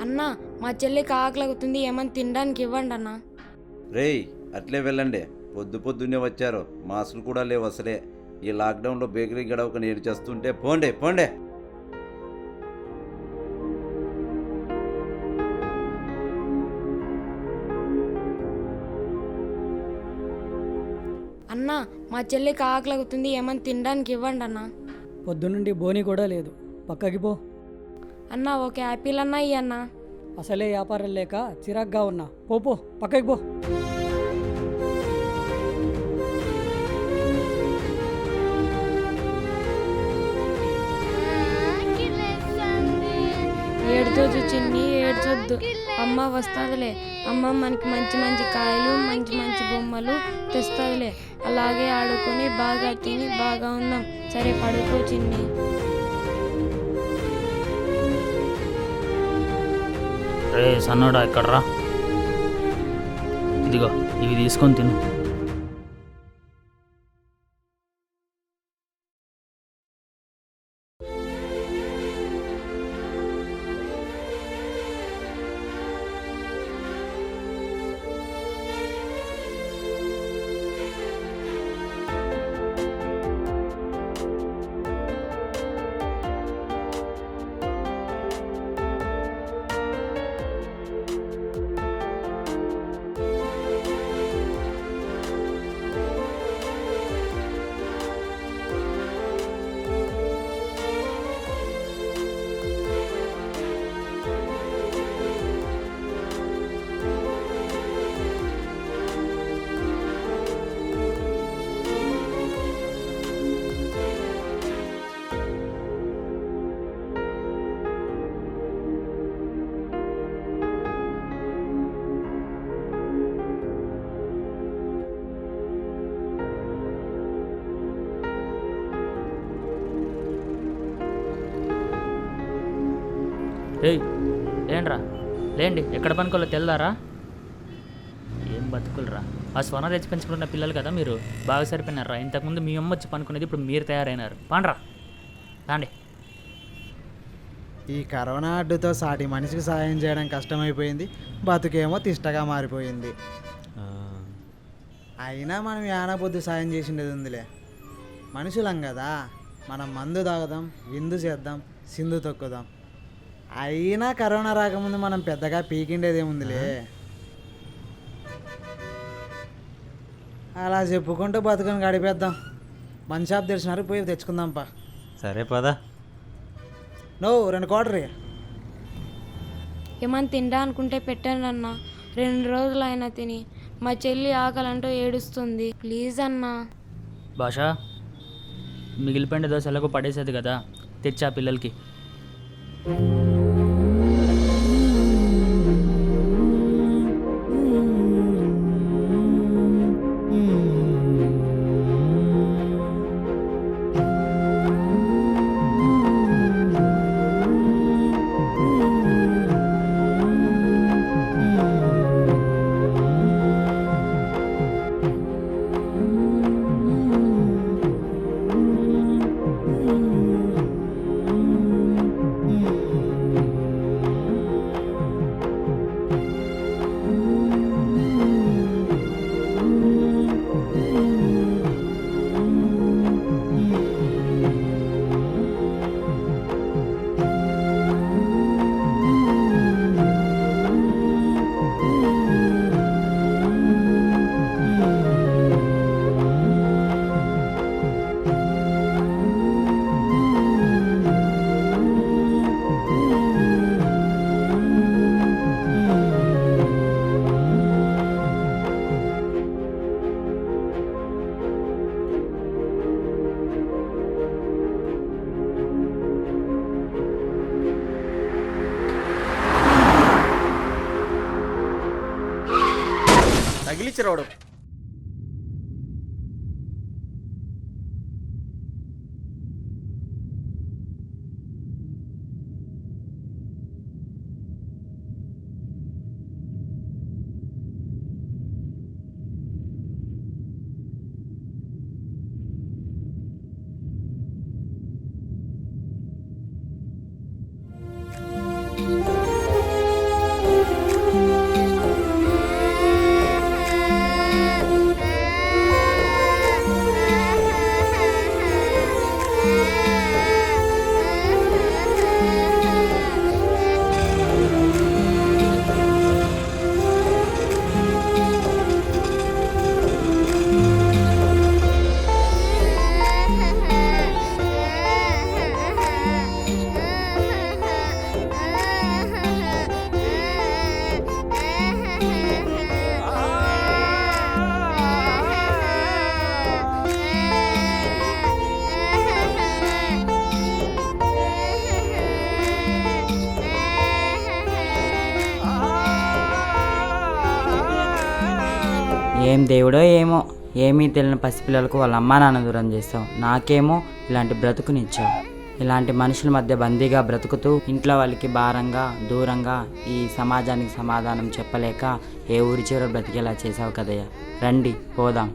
అన్నా మా చెల్లికి ఆకలిగుతుంది, ఏమని తినడానికి ఇవ్వండి అన్నా. రేయ్ అట్లే వెళ్ళండి, పొద్దున్నే వచ్చారు, మాస్కులు కూడా లేవు అసలే. ఈ లాక్డౌన్లో బేకరీ గడవక నేను చేస్తుంటే పోండే పోండే. అన్నా మా చెల్లికి ఆకలిగుతుంది, ఏమని తినడానికి ఇవ్వండి అన్నా. పొద్దునుండి బోని కూడా లేదు, పక్కకి పో. అన్నా ఒక యాపిల్ అన్నా ఇయ్యి అన్నా. అసలే వ్యాపారం లేక చిరాగ్గా ఉన్నా, పో పక్కకి పో. ఏడ్చొద్దు చిన్ని, ఏడ్చొద్దు. అమ్మ వస్తుందిలే. అమ్మ మనకి మంచి మంచి కాయలు, మంచి మంచి బొమ్మలు తెస్తుందిలే. అలాగే ఆడుకొని బాగా తిని బాగా ఉందాం. సరే పడుకో చిన్ని. రే సన్నోడా ఇక్కడ రా, ఇదిగో ఇవి తీసుకొని తిను. ఏయ్ లేండ్రా, లేండి, ఎక్కడ పనుకోలో తెల్దారా? ఏం బతుకులరా, ఆ స్వర్ణ తెచ్చి పెంచుకుంటున్న పిల్లలు కదా మీరు, బాగా సరిపోయినారా. ఇంతకుముందు మీ అమ్మ వచ్చి పనుకునేది, ఇప్పుడు మీరు తయారైనారు. పాండ్రా రాండి. ఈ కరోనా అడ్డుతో సాటి మనిషికి సాయం చేయడం కష్టమైపోయింది, బతుకేమో తిష్టగా మారిపోయింది. అయినా మనం యానబొద్దు సాయం చేసిండేది ఉందిలే. మనుషులం కదా, మనం మందు తాగుదాం, విందు చేద్దాం, సింధు తొక్కుదాం. అయినా కరోనా రాకముందు మనం పెద్దగా పీకిండేదేముందిలే. అలా చెప్పుకుంటూ బతుకుని గడిపేద్దాం. మన షాప్ తెలిసినారు, పోయి తెచ్చుకుందాంపా. సరే పదా. నువ్వు 2 క్వార్టర్. ఏమని తిండా అనుకుంటే పెట్టండి అన్నా. 2 రోజులు అయినా తిని. మా చెల్లి ఆకలంటూ ఏడుస్తుంది, ప్లీజ్ అన్నా. భాషా, మిగిలిపోయిన దోశలకు పడేసేది కదా, తెచ్చా పిల్లలకి. తగిలిచ్చిరావడం. ఏం దేవుడో ఏమో, ఏమీ తెలియని పసిపిల్లలకు వాళ్ళ అమ్మా నాన్న దూరం చేస్తావు, నాకేమో ఇలాంటి బ్రతుకునిచ్చావు. ఇలాంటి మనుషుల మధ్య బందీగా బ్రతుకుతూ ఇంట్లో వాళ్ళకి భారంగా దూరంగా ఈ సమాజానికి సమాధానం చెప్పలేక ఏ ఊరి చివర బ్రతికేలా చేసావు కదయ్యా. రండి పోదాం.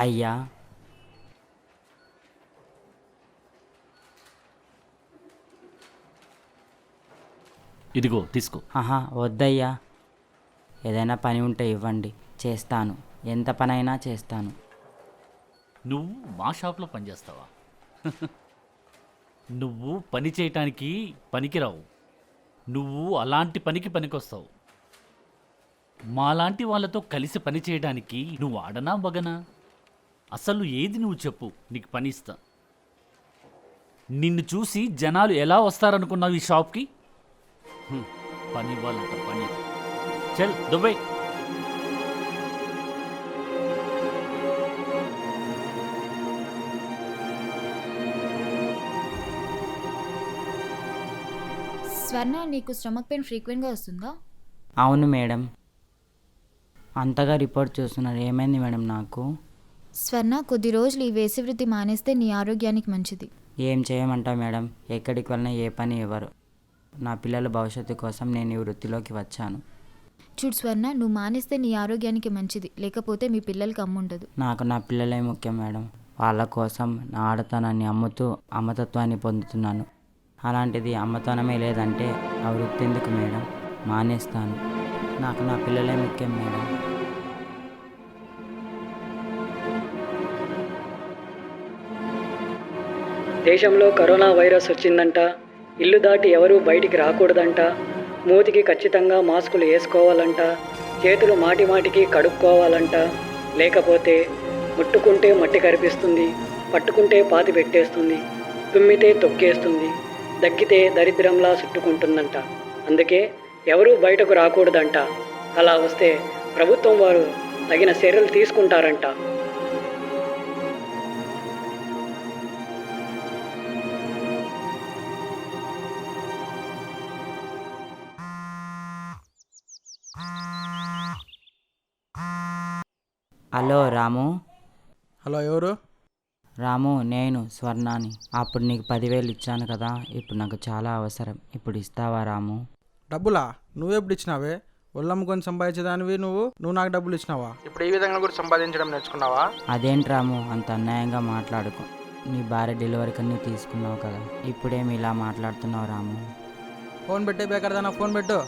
అయ్యా, ఇదిగో తీసుకో. ఆహా వద్దయ్యా, ఏదైనా పని ఉంటే ఇవ్వండి, చేస్తాను. ఎంత పనైనా చేస్తాను. నువ్వు మా షాప్లో పనిచేస్తావా? నువ్వు పని చేయటానికి పనికిరావు. నువ్వు అలాంటి పనికి పనికొస్తావు. మాలాంటి వాళ్ళతో కలిసి పని చేయడానికి నువ్వు ఆడనా మగనా? అసలు ఏది నువ్వు చెప్పు, నీకు పని ఇస్తా. నిన్ను చూసి జనాలు ఎలా వస్తారనుకున్నావు ఈ షాప్కి? పని ఇవ్వాలంట పని. చల్ దుబాయ్. స్వర్ణ, నీకు స్టమక్ పెయిన్ ఫ్రీక్వెంట్గా వస్తుందా? అవును మేడం. అంతగా రిపోర్ట్ చూస్తున్నారు, ఏమైంది మేడం నాకు? స్వర్ణ, కొద్ది రోజులు ఈ వేసవృత్తి మానేస్తే నీ ఆరోగ్యానికి మంచిది. ఏం చేయమంటావు మేడం? ఎక్కడికి వెళ్ళినా ఏ పని ఇవ్వరు. నా పిల్లల భవిష్యత్తు కోసం నేను ఈ వృత్తిలోకి వచ్చాను. చూడు స్వర్ణ, నువ్వు మానేస్తే నీ ఆరోగ్యానికి మంచిది, లేకపోతే మీ పిల్లలకి అమ్ముండదు. నాకు నా పిల్లలే ముఖ్యం మేడం. వాళ్ళ కోసం నా ఆడతనాన్ని అమ్ముతూ అమ్మతత్వాన్ని పొందుతున్నాను. అలాంటిది అమ్మతనమే లేదంటే ఆ వృత్తి ఎందుకు మేడం? మానేస్తాను. నాకు నా పిల్లలే ముఖ్యం మేడం. దేశంలో కరోనా వైరస్ వచ్చిందంట. ఇల్లు దాటి ఎవరూ బయటికి రాకూడదంట. మూతికి ఖచ్చితంగా మాస్కులు వేసుకోవాలంట. చేతులు మాటిమాటికి కడుక్కోవాలంట. లేకపోతే ముట్టుకుంటే మట్టి కరిపిస్తుంది, పట్టుకుంటే పాతి పెట్టేస్తుంది, తుమ్మితే తొక్కేస్తుంది, దగ్గితే దరిద్రంలా చుట్టుకుంటుందంట. అందుకే ఎవరూ బయటకు రాకూడదంట. అలా వస్తే ప్రభుత్వం వారు తగిన చర్యలు తీసుకుంటారంట. హలో రాము. హలో, ఎవరు? రాము, నేను స్వర్ణాని. అప్పుడు నీకు 10,000 ఇచ్చాను కదా, ఇప్పుడు నాకు చాలా అవసరం. ఇప్పుడు ఇస్తావా రాము? డబ్బులా? నువ్వెప్పుడు ఇచ్చినావే? ఒళ్ళమ్ముకొని సంపాదించేదానివి నువ్వు నాకు డబ్బులు ఇచ్చినావా? ఇప్పుడు ఈ విధంగా కూడా సంపాదించడం నేర్చుకున్నావా? అదేంటి రాము, అంత అన్యాయంగా మాట్లాడుకో. నీ భార్య డెలివరీకి అన్నీ తీసుకున్నావు కదా, ఇప్పుడేమి ఇలా మాట్లాడుతున్నావు రాము? ఫోన్ పెట్టే బేకర్దా, ఫోన్ పెట్టు.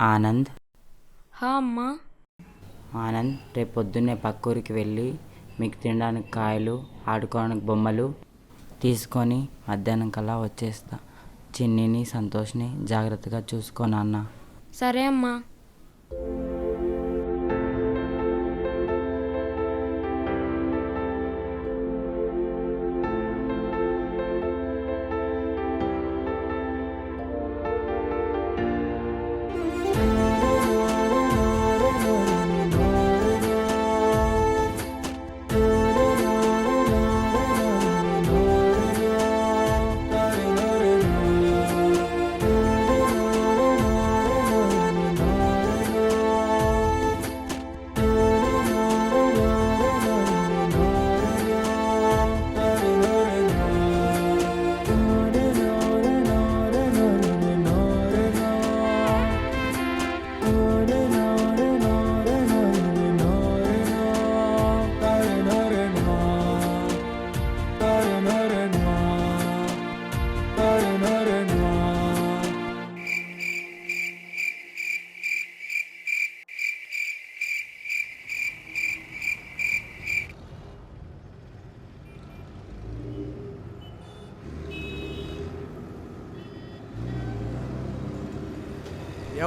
ఆనంద్, హా అమ్మా. ఆనంద్, రేపు పొద్దున్నే పక్కూరికి వెళ్ళి మీకు తినడానికి కాయలు, ఆడుకోవడానికి బొమ్మలు తీసుకొని మధ్యాహ్నం కల్లా వచ్చేస్తా. చిన్నిని, సంతోష్ని జాగ్రత్తగా చూసుకో నాన్న. సరే అమ్మా.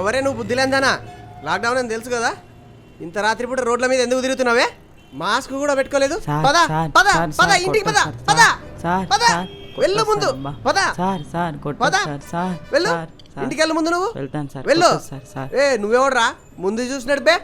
ఎవరే నువ్వు బుద్ధిలేందానా? లాక్డౌన్ అని తెలుసు కదా, ఇంత రాత్రిపూట రోడ్ల మీద ఎందుకు తిరుగుతున్నావే? మాస్క్ కూడా పెట్టుకోలేదు. సార్, పద సార్, పద సార్, పద, సార్, ఇంటికి పద కొట్టొద్దు పద సార్, పద, సార్, వెళ్ళు కొట్టొద్దు ముందు సార్, బా. పద. సార్ కొట్టొద్దు పద. సార్, సార్, వెళ్ళు, సార్, సార్. ఇంటికి వెళ్ళు ముందు. నువ్వు వెళ్తాను సార్, వెళ్ళు. కొట్టొద్దు సార్, సార్. ఏ నువ్వెవడరా ముందు చూసినట్టు బే?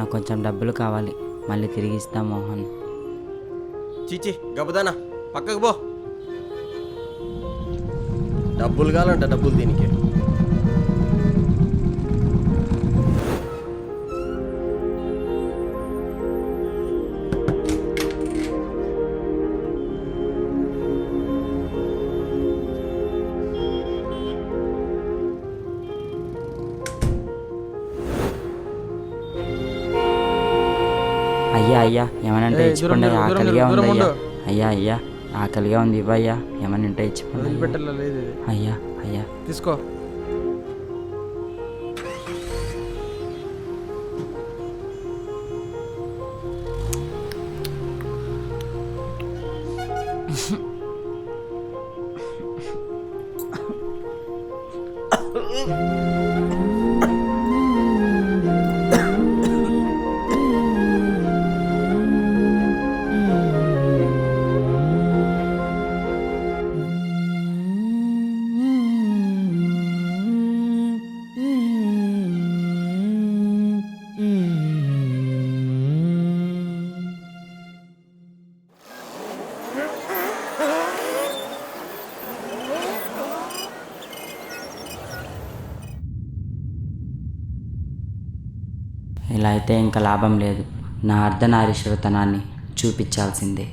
నాకు కొంచెం డబ్బులు కావాలి, మళ్ళీ తిరిగి ఇస్తా మోహన్. చీచి గబుదానా పక్కకు పో. డబ్బులు కావాలంట, డబ్బులు దీనికి. అయ్యా అయ్యా ఏమనంటే ఇచ్చిపోండి, ఆకలిగా ఉంది అయ్యా. అయ్యా అయ్యా ఆకలిగా ఉంది, ఇవ్వయ్యా. ఏమనంటే ఇచ్చిపోండి అయ్యా. అయ్యా తీసుకో. ఇలా అయితే ఇంకా లాభం లేదు, నా అర్ధనారీశ్వరతనాన్ని చూపించాల్సిందే.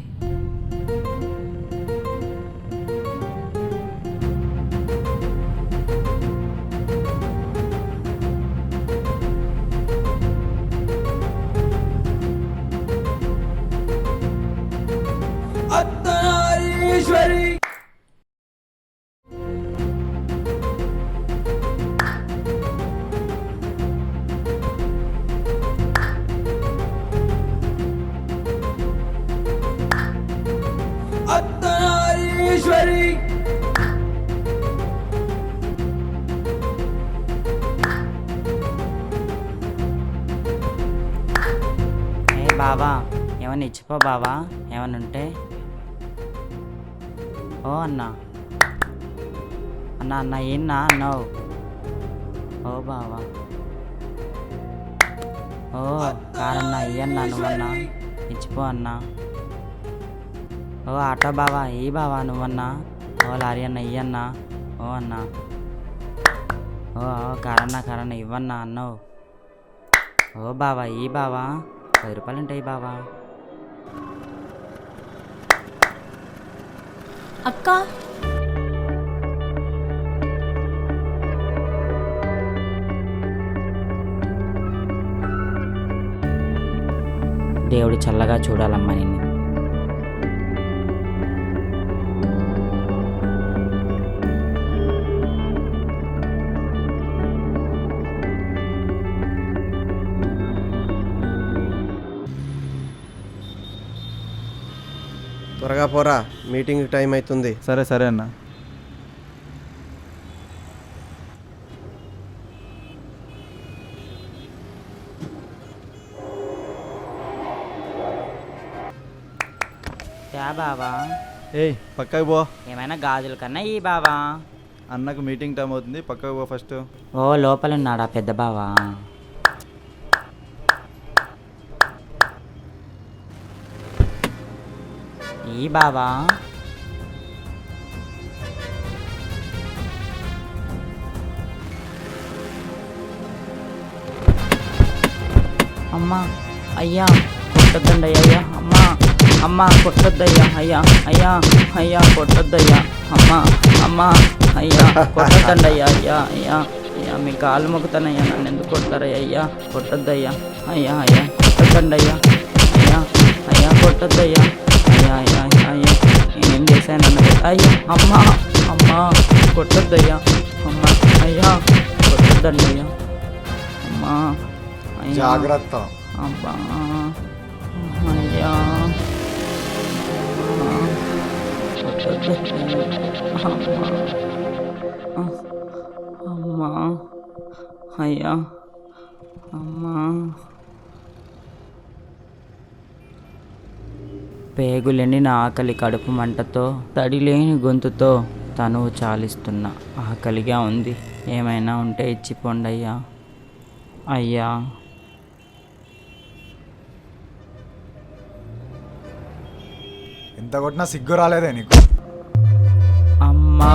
ఏ బావా, ఏమన్నా ఇచ్చిపో బావా, ఏమన్నా ఉంటే. ఓ అన్నా, అన్నా అన్న ఏన్నా అన్నావు? ఓ బావా, ఓ కారన్నా ఇయ్యన్నా, నువ్వన్నా ఇచ్చిపో అన్నా. ఓ ఆటో బావా ఈ బావా నువ్వన్నా. ఓ లారీ అన్న ఇయ్యన్నా. ఓ అన్నా, ఓ కారన్నా ఇవ్వన్నా అన్నావు. ఓ బావా ఈ బావా, 10 రూపాయలు ఉంటాయి బావా. అక్క దేవుడు చల్లగా చూడాలమ్మా నిన్ను. త్వరగా పోరా, మీటింగ్ టైం అవుతుంది. సరే సరే అన్న. యా బావా, ఏయ్ పక్కకు పో, ఏమైనా గాజుల కన్నా ఈ బావా. అన్నకు మీటింగ్ టైం అవుతుంది, పక్కకు పో ఫస్ట్. ఓ లోపల ఉన్నాడా పెద్ద బావా? ఈ బావా. అమ్మా అయ్యా కొట్టొద్దండి అయ్యా. అమ్మా అమ్మా కొట్టొద్దయ్యా. అయ్యా అయ్యా అయ్యా కొట్టొద్దయ్యా. అమ్మా అమ్మా అయ్యా కొట్టొద్దండి అయ్యా. అయ్యా అయ్యా అయ్యా మీ కాళ్ళు మొక్కుతానయ్యా, నన్ను ఎందుకు కొడతారయ్యా? అయ్యా కొట్టొద్దయ్యా. అయ్యా అయ్యా కొట్టొద్దండి అయ్యా. అయ్యా అయ్యా కొట్టొద్దయ్యా. అయ్యా అయ్యా అయ్యా నేనేం చేశాను అన్నది. అయ్యా అమ్మా అమ్మా కొట్టొద్దయ్యా. అమ్మా అయ్యా కొట్టొద్దండి అయ్యా. అమ్మా అయ్యా జాగ్రత్త. అబ్బా అయ్యా అమ్మా అయ్యా అమ్మా. పేగులెండిన ఆకలి కడుపు మంటతో తడిలేని గొంతుతో తనువు చాలిస్తున్నా. ఆకలిగా ఉంది, ఏమైనా ఉంటే ఇచ్చిపోండి అయ్యా. అయ్యా కొట్టినా సిగ్గు రాలేదే నీకు? అమ్మా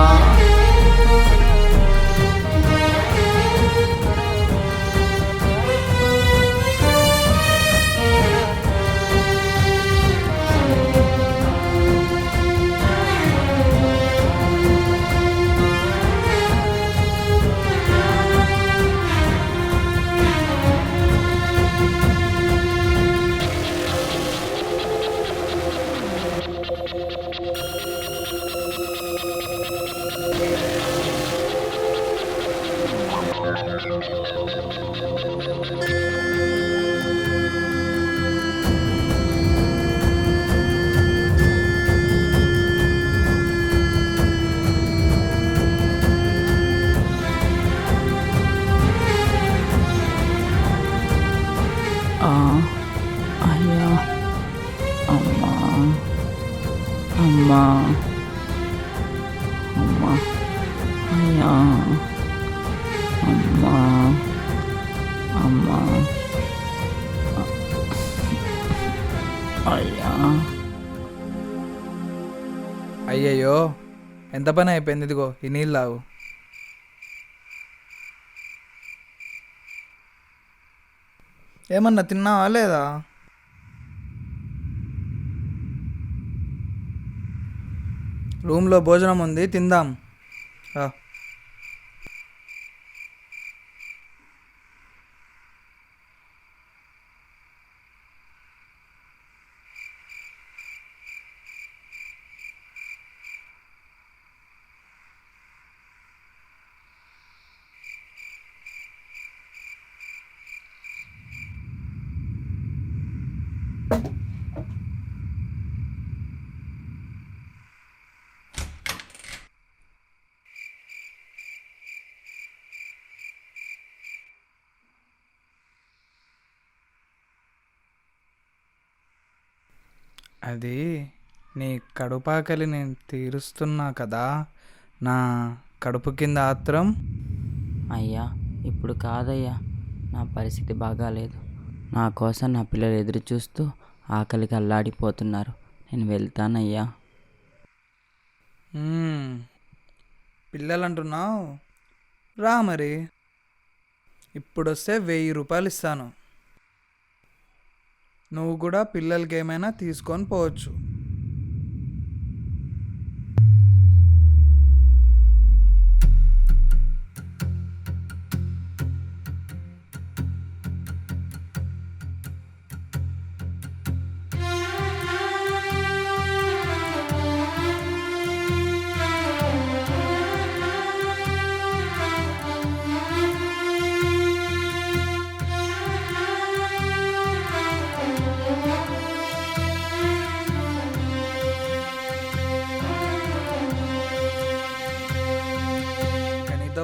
అయ్యా అమ్మా అమ్మా అమ్మా అయ్యా అమ్మా అమ్మా అయ్యా అయ్యయ్యో ఎంత పని అయిపోయింది. ఇదిగో ఈ నీళ్ళు తాగు. ఏమన్నా తిన్నావా లేదా? రూమ్లో భోజనం ఉంది, తిందాం రా. అది నీ కడుపాకలి నేను తీరుస్తున్నా కదా, నా కడుపు కింద ఆత్రం. అయ్యా ఇప్పుడు కాదయ్యా, నా పరిస్థితి బాగాలేదు. నా కోసం నా పిల్లలు ఎదురు చూస్తూ ఆకలికి అల్లాడిపోతున్నారు. నేను వెళ్తానయ్యా. పిల్లలు అంటున్నావు, రా మరి. ఇప్పుడు వస్తే 1000 రూపాయలు ఇస్తాను. నువ్వు కూడా పిల్లలకి ఏమైనా తీసుకొని పోవచ్చు.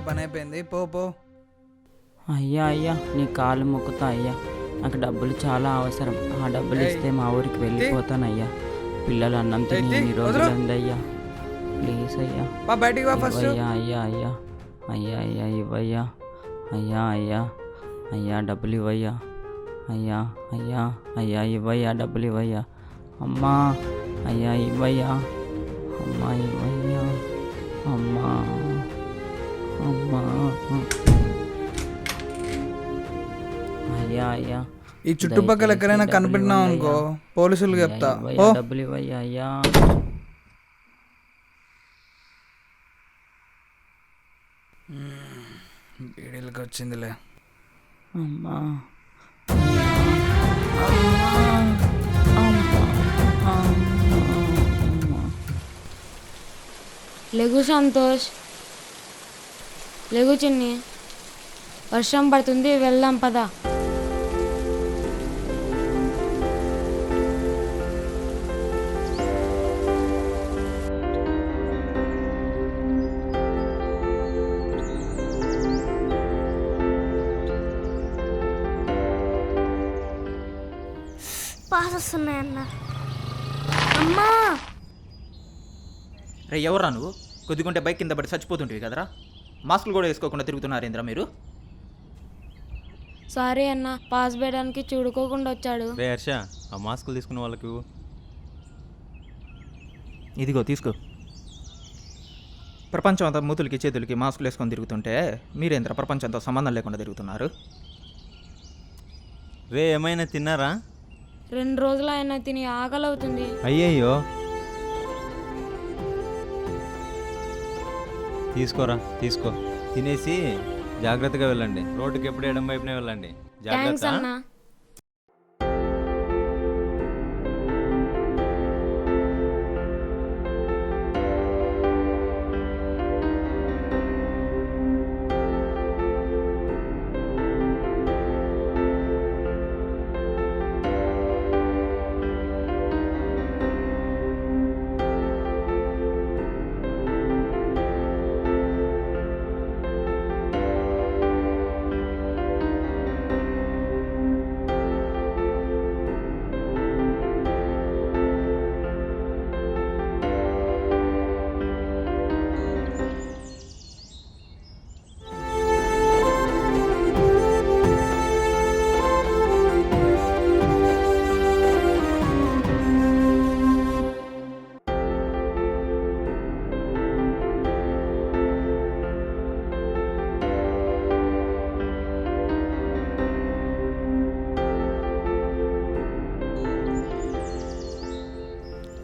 పని అయిపోయింది, పో పో. అయ్యా అయ్యా నీ కాలు మొక్కుతా అయ్యా, నాకు డబ్బులు చాలా అవసరం. ఆ డబ్బులు ఇస్తే మా ఊరికి వెళ్ళిపోతానయ్యా. పిల్లలు అన్నం తిని ఎన్ని రోజులైందయ్యా. ప్లీజ్ అయ్యా బయటికి వా ఫస్ట్. అయ్యా అయ్యా అయ్యా అయ్యా అయ్యా ఇవ్వయ్యా. అయ్యా అయ్యా అయ్యా డబ్బులు ఇవ్వయ్యా. అయ్యా అయ్యా అయ్యా ఇవ్వయ్యా, డబ్బులు ఇవ్వయ్యా. అమ్మా అయ్యా ఇవ్వయ్యా. అమ్మా ఇవ్వయ్యా. అమ్మా అమ్మా అయ్యా అయ్యా. ఈ చుట్టుపక్కల ఎక్కడైనా కనిపెట్టినావు అనుకో, పోలీసులు చెప్తా. డబ్బులు ఇవ్వయ్యా. అయ్యా బీడీలకి వచ్చిందిలే. అమ్మా లెగు సంతోష్, లెగు చిన్ని, వర్షం పడుతుంది, వెళ్దాం పదా. పాస్ వస్తున్నాయన్న. అమ్మా రే ఎవర్రా నువ్వు? కొద్దిగుంటే బైక్ కింద పడి చచ్చిపోతుంటివి కదరా. మాస్కులు కూడా వేసుకోకుండా తిరుగుతున్నారేంద్రా మీరు? సారీ అన్న, పాస్ వేయడానికి చూడుకోకుండా వచ్చాడు. రే హర్ష, ఆ మాస్కులు తీసుకున్న వాళ్ళకి ఇదిగో తీసుకో. ప్రపంచం అంతా మూతులకి చేతులకి మాస్కులు వేసుకొని తిరుగుతుంటే మీరేంద్ర ప్రపంచంతో సంబంధం లేకుండా తిరుగుతున్నారు? రే ఏమైనా తిన్నారా? 2 రోజులు అయినా తిని ఆకలి అవుతుంది. అయ్యయ్యో, తీసుకోరా తీసుకో. తినేసి జాగ్రత్తగా వెళ్ళండి. రోడ్డుకి ఎప్పుడు ఎడం వైపునే వెళ్ళండి. థ్యాంక్స్ జాగ్రత్త. అన్నా.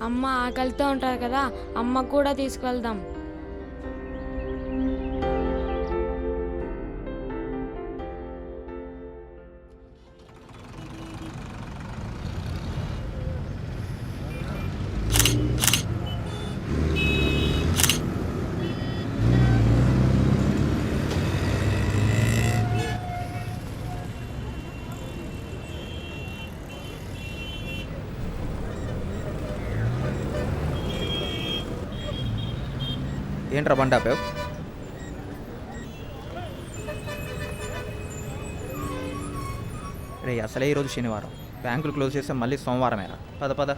అమ్మ ఆకలితో ఉంటారు కదా, అమ్మ కూడా తీసుకెళ్దాం. ఏంట్రా బండి ఆపావు? రే అసలే ఈరోజు శనివారం, బ్యాంకులు క్లోజ్ చేస్తే మళ్ళీ సోమవారమేనా? పద పద.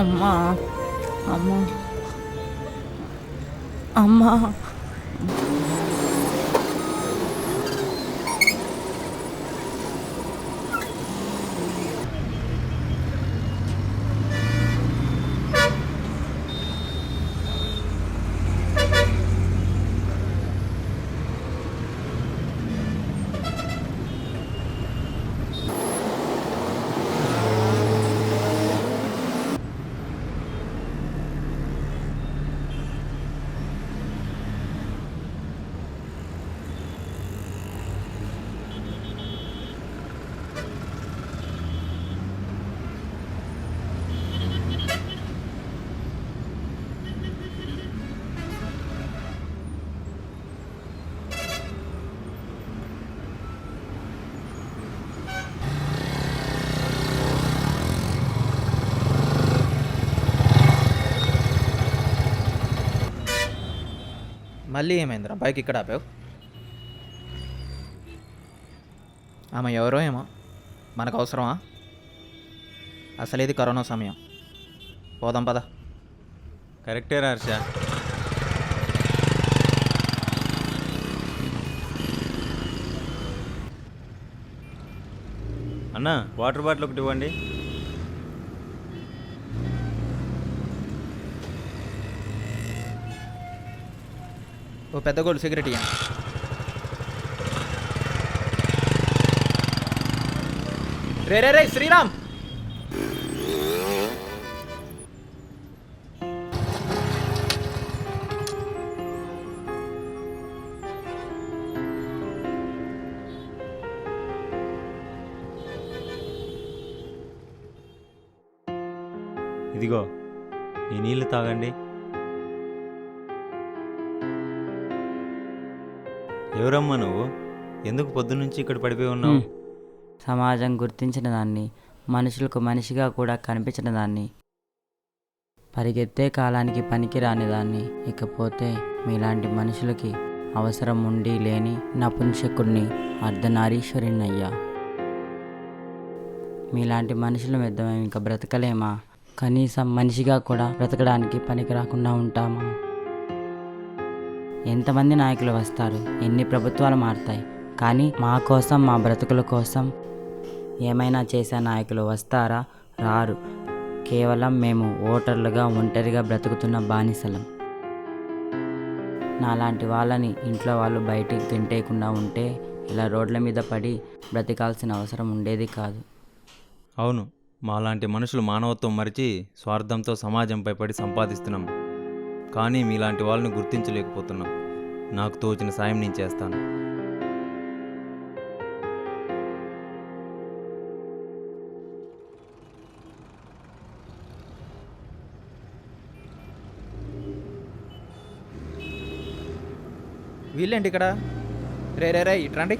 అమ్మా అమ్మా అమ్మా మళ్ళీ ఏమైందిరా బైక్ ఇక్కడ ఆపావు? ఆమె ఎవరో ఏమో, మనకు అవసరమా? అసలు ఇది కరోనా సమయం. పోదాం పద. కరెక్టే రా హర్ష. అన్నా వాటర్ బాటిల్ ఒకటి ఇవ్వండి. ఓ పెద్ద గోల్డ్ సిగరెట్ ఇయ్యండి. రే రే రే శ్రీరామ్, ఇదిగో ఈ నీళ్ళు తాగండి. ఎవరమ్మా నువ్వు? ఎందుకు పొద్దున్నుంచి ఇక్కడ పడిపోయి ఉన్నావు? సమాజం గుర్తించిన దాన్ని, మనుషులకు మనిషిగా కూడా కనిపించిన దాన్ని, పరిగెత్తే కాలానికి పనికి రానిదాన్ని. ఇకపోతే మీలాంటి మనుషులకి అవసరం ఉండి లేని నపుంసకుడిని, అర్ధనారీశ్వరినయ్యా. మీలాంటి మనుషుల మీద మేము ఇంకా బ్రతకలేమా? కనీసం మనిషిగా కూడా బ్రతకడానికి పనికి రాకుండా ఉంటామా? ఎంతమంది నాయకులు వస్తారు, ఎన్ని ప్రభుత్వాలు మారుతాయి, కానీ మా కోసం, మా బ్రతుకుల కోసం ఏమైనా చేసే నాయకులు వస్తారా? రారు. కేవలం మేము ఓటర్లుగా ఒంటరిగా బ్రతుకుతున్న బానిసలం. నాలాంటి వాళ్ళని ఇంట్లో వాళ్ళు బయటికి గంటేయకుండా ఉంటే ఇలా రోడ్ల మీద పడి బ్రతకాల్సిన అవసరం ఉండేది కాదు. అవును, మాలాంటి మనుషులు మానవత్వం మరిచి స్వార్థంతో సమాజంపై పడి సంపాదిస్తున్నాం. కానీ మీలాంటి వాళ్ళని గుర్తించలేకపోతున్నాం. నాకు తోచిన సాయం నేను చేస్తాను. వీళ్ళేంటి ఇక్కడ? రే ఇట్రండి.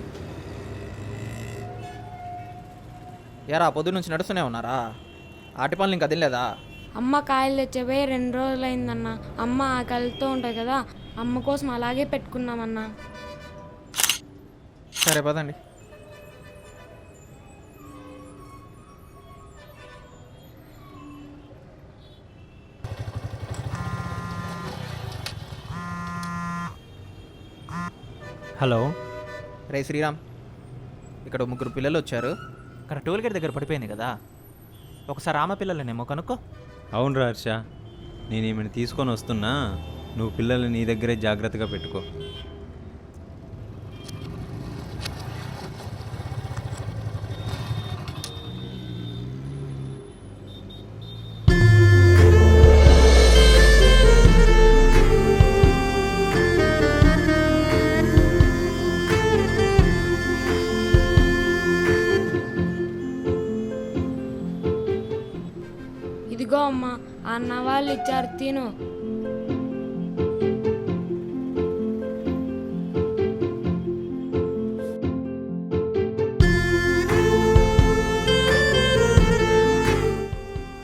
యారా పొద్దు నుంచి నడుస్తూనే ఉన్నారా? ఆటి పనులు ఇంకా తినలేదా? అమ్మ కాయలు తెచ్చిపోయి 2 రోజులైందన్న. అమ్మ ఆకలితో ఉంటుంది కదా, అమ్మ కోసం అలాగే పెట్టుకున్నామన్నా. సరే పదండి. హలో. రే శ్రీరామ్, ఇక్కడ 3 పిల్లలు వచ్చారు. ఇక్కడ టోల్ గేట్ దగ్గర పడిపోయింది కదా, ఒకసారి ఆమె పిల్లలనేమో కనుక్కో. అవును హర్ష, నేను ఈమెను తీసుకొని వస్తున్నా. నువ్వు పిల్లల్ని నీ దగ్గరే జాగ్రత్తగా పెట్టుకో. ఇదిగో అమ్మ, అన్న వాళ్ళు ఇచ్చారు, తిను.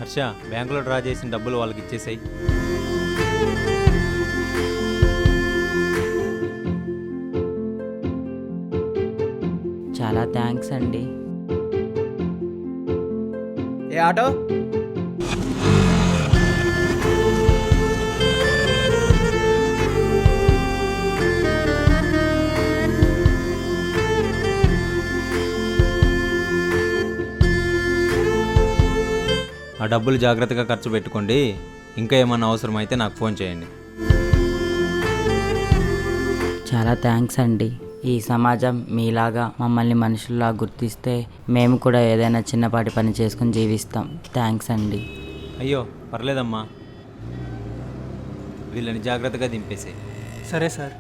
హర్ష, బ్యాంకులో డ్రా చేసిన డబ్బులు వాళ్ళకి ఇచ్చేసాయి. చాలా థ్యాంక్స్ అండి. ఏ ఆటో? ఆ డబ్బులు జాగ్రత్తగా ఖర్చు పెట్టుకోండి. ఇంకా ఏమన్నా అవసరమైతే నాకు ఫోన్ చేయండి. చాలా థ్యాంక్స్ అండి. ఈ సమాజం మీలాగా మమ్మల్ని మనుషుల్లా గుర్తిస్తే మేము కూడా ఏదైనా చిన్నపాటి పని చేసుకుని జీవిస్తాం. థ్యాంక్స్ అండి. అయ్యో పర్లేదమ్మా, వీళ్ళని జాగ్రత్తగా దింపేసాయి. సరే సార్.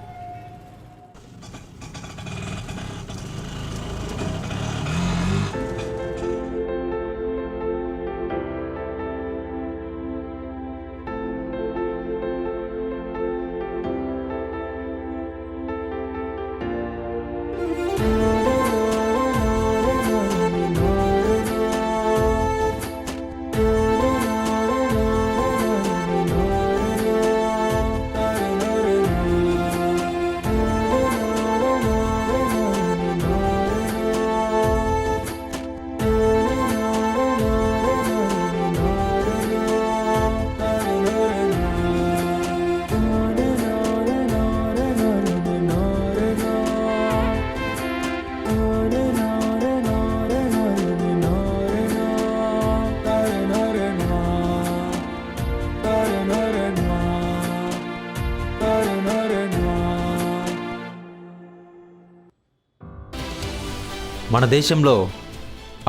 మన దేశంలో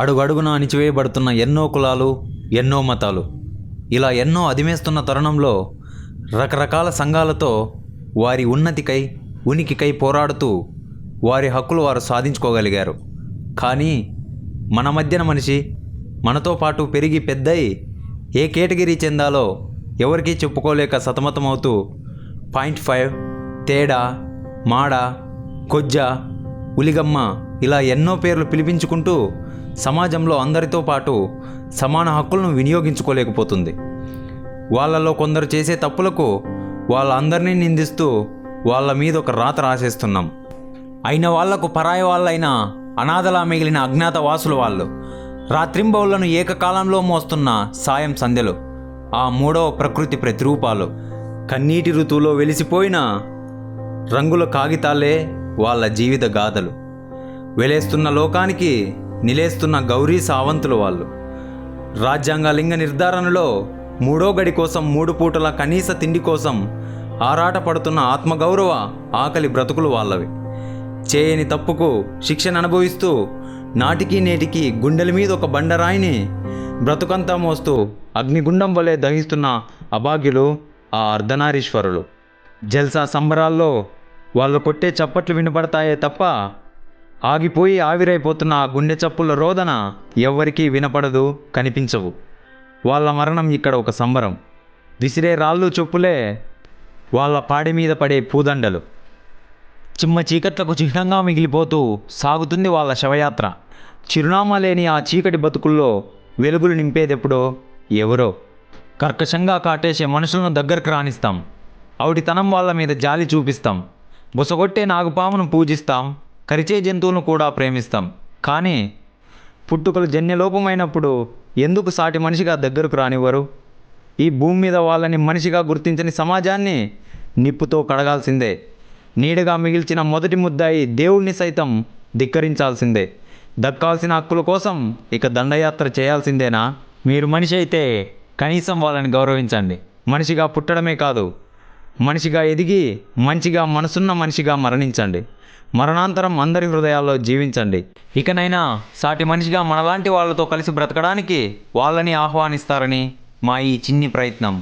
అడుగడుగున అణిచివేయబడుతున్న ఎన్నో కులాలు, ఎన్నో మతాలు, ఇలా ఎన్నో అదిమేస్తున్న తరుణంలో రకరకాల సంఘాలతో వారి ఉన్నతికై, ఉనికికై పోరాడుతూ వారి హక్కులు వారు సాధించుకోగలిగారు. కానీ మన మధ్యన మనిషి మనతో పాటు పెరిగి పెద్దై ఏ కేటగిరీ చెందాలో ఎవరికీ చెప్పుకోలేక సతమతమవుతూ 0.5, తేడా, మాడ, కొజ్జ, ఉలిగమ్మ ఇలా ఎన్నో పేర్లు పిలిపించుకుంటూ సమాజంలో అందరితో పాటు సమాన హక్కులను వినియోగించుకోలేకపోతుంది. వాళ్ళలో కొందరు చేసే తప్పులకు వాళ్ళందరినీ నిందిస్తూ వాళ్ళ మీద ఒక రాత రాసేస్తున్నాం. అయిన వాళ్లకు పరాయి వాళ్ళైన అనాథలా మిగిలిన అజ్ఞాతవాసులు వాళ్ళు. రాత్రింబవులను ఏకకాలంలో మోస్తున్న సాయం సంధ్యలు, ఆ మూడవ ప్రకృతి ప్రతిరూపాలు. కన్నీటి ఋతువులో వెలిసిపోయిన రంగుల కాగితాలే వాళ్ళ జీవిత గాథలు. వెలేస్తున్న లోకానికి నిలేస్తున్న గౌరీ సావంతులు వాళ్ళు. రాజ్యాంగ లింగ నిర్ధారణలో 3వ గడి కోసం 3 పూటల కనీస తిండి కోసం ఆరాటపడుతున్న ఆత్మగౌరవ ఆకలి బ్రతుకులు వాళ్ళవి. చేయని తప్పుకు శిక్షను అనుభవిస్తూ నాటికి నేటికి గుండెల మీద ఒక బండరాయిని బ్రతుకంతా మోస్తూ అగ్నిగుండం వలె దహిస్తున్న అభాగ్యులు ఆ అర్ధనారీశ్వరులు. జల్సా సంబరాల్లో వాళ్ళు కొట్టే చప్పట్లు వినపడతాయే తప్ప ఆగిపోయి ఆవిరైపోతున్న ఆ గుండె చప్పుల రోదన ఎవ్వరికీ వినపడదు, కనిపించవు. వాళ్ళ మరణం ఇక్కడ ఒక సంబరం. విసిరే రాళ్ళు చొప్పులే వాళ్ళ పాడి మీద పడే పూదండలు. చిమ్మ చీకట్లకు చిహ్నంగా మిగిలిపోతూ సాగుతుంది వాళ్ళ శవయాత్ర. చిరునామా లేని ఆ చీకటి బతుకుల్లో వెలుగులు నింపేదెప్పుడో ఎవరో. కర్కశంగా కాటేసే మనుషులను దగ్గరకు రానిస్తాం. అవుటితనం వాళ్ళ మీద జాలి చూపిస్తాం. బుసగొట్టే నాగుపామును పూజిస్తాం. కరిచే జంతువులను కూడా ప్రేమిస్తాం. కానీ పుట్టుకలు జన్యలోపమైనప్పుడు ఎందుకు సాటి మనిషిగా దగ్గరకు రానివ్వరు? ఈ భూమి మీద వాళ్ళని మనిషిగా గుర్తించని సమాజాన్ని నిప్పుతో కడగాల్సిందే. నీడగా మిగిల్చిన మొదటి ముద్దాయి దేవుణ్ణి సైతం ధిక్కరించాల్సిందే. దక్కాల్సిన హక్కుల కోసం ఇక దండయాత్ర చేయాల్సిందేనా? మీరు మనిషి అయితే కనీసం వాళ్ళని గౌరవించండి. మనిషిగా పుట్టడమే కాదు, మనిషిగా ఎదిగి మంచిగా మనసున్న మనిషిగా మరణించండి. మరణాంతరం అందరి హృదయాల్లో జీవించండి. ఇకనైనా సాటి మనిషిగా మనలాంటి వాళ్ళతో కలిసి బ్రతకడానికి వాళ్ళని ఆహ్వానిస్తారని మా ఈ చిన్ని ప్రయత్నం.